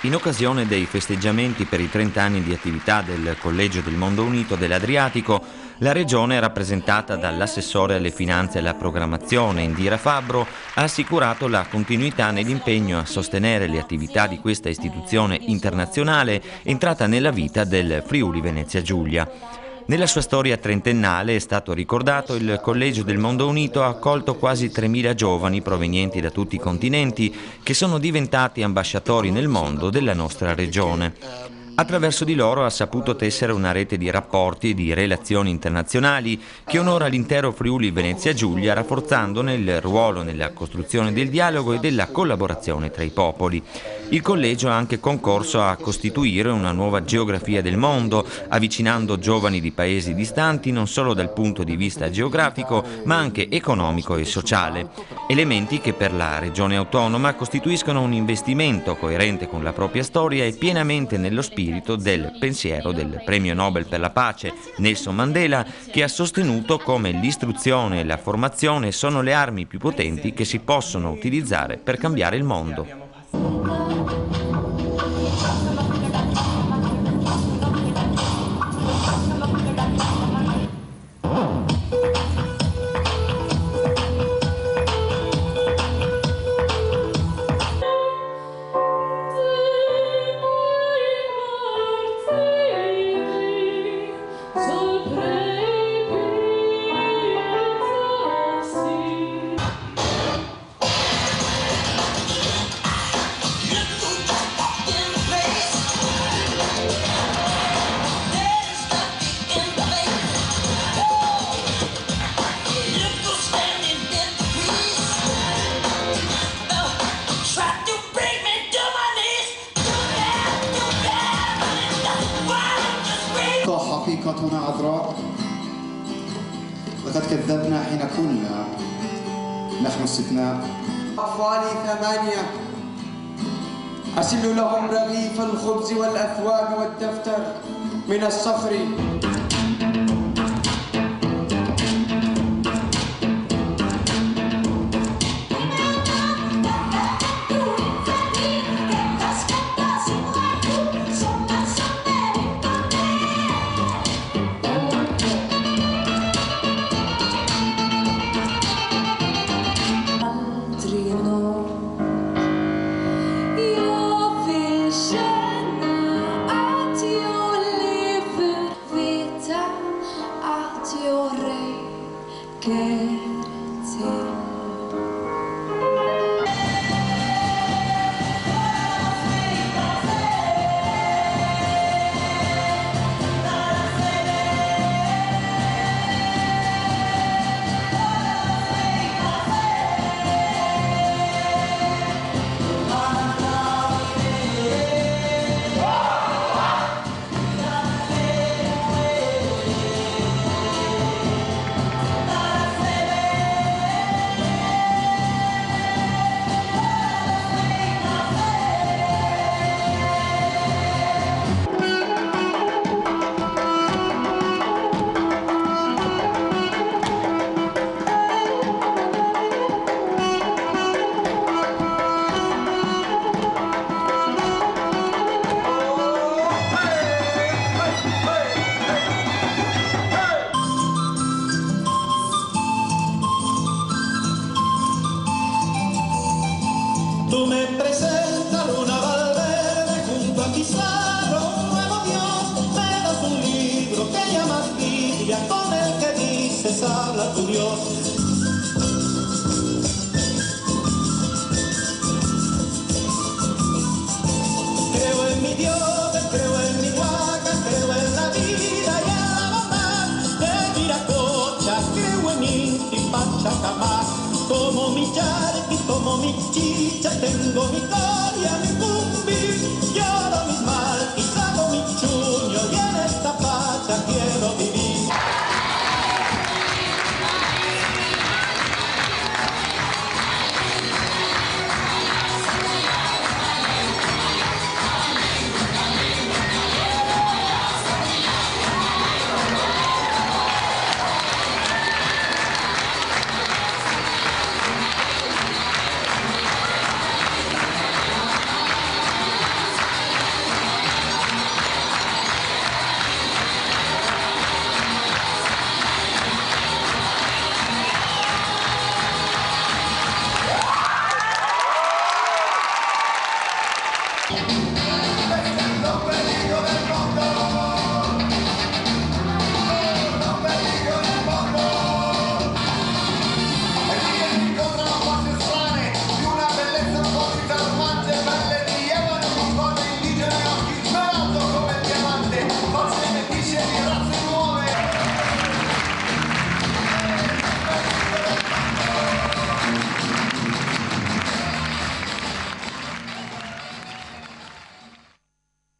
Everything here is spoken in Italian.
In occasione dei festeggiamenti per i 30 anni di attività del Collegio del Mondo Unito dell'Adriatico, la Regione, rappresentata dall'assessore alle finanze e alla programmazione Indira Fabbro, ha assicurato la continuità nell'impegno a sostenere le attività di questa istituzione internazionale entrata nella vita del Friuli Venezia Giulia. Nella sua storia trentennale, è stato ricordato, il Collegio del Mondo Unito ha accolto quasi 3.000 giovani provenienti da tutti i continenti che sono diventati ambasciatori nel mondo della nostra regione. Attraverso di loro ha saputo tessere una rete di rapporti e di relazioni internazionali che onora l'intero Friuli Venezia Giulia, rafforzandone il ruolo nella costruzione del dialogo e della collaborazione tra i popoli. Il collegio ha anche concorso a costituire una nuova geografia del mondo, avvicinando giovani di paesi distanti non solo dal punto di vista geografico, ma anche economico e sociale. Elementi che per la regione autonoma costituiscono un investimento coerente con la propria storia e pienamente nello spirito del pensiero del Premio Nobel per la pace Nelson Mandela, che ha sostenuto come l'istruzione e la formazione sono le armi più potenti che si possono utilizzare per cambiare il mondo. حقيقتنا عذراء لقد كذبنا حين قلنا نحن استثناء. أطفالي 8 أسل لهم رغيف الخبز والأثواب والدفتر من الصخر. Tú me presentas Luna Valverde junto a Pizarro, un nuevo Dios, me das un libro que llamas Biblia, con el que dices habla tu Dios. Creo en mi Dios, creo en mi Huaca, creo en la vida y en la bondad de Viracocha, creo en Inti Pachacamá, como mi charqui, como mi chicha, tengo mi gloria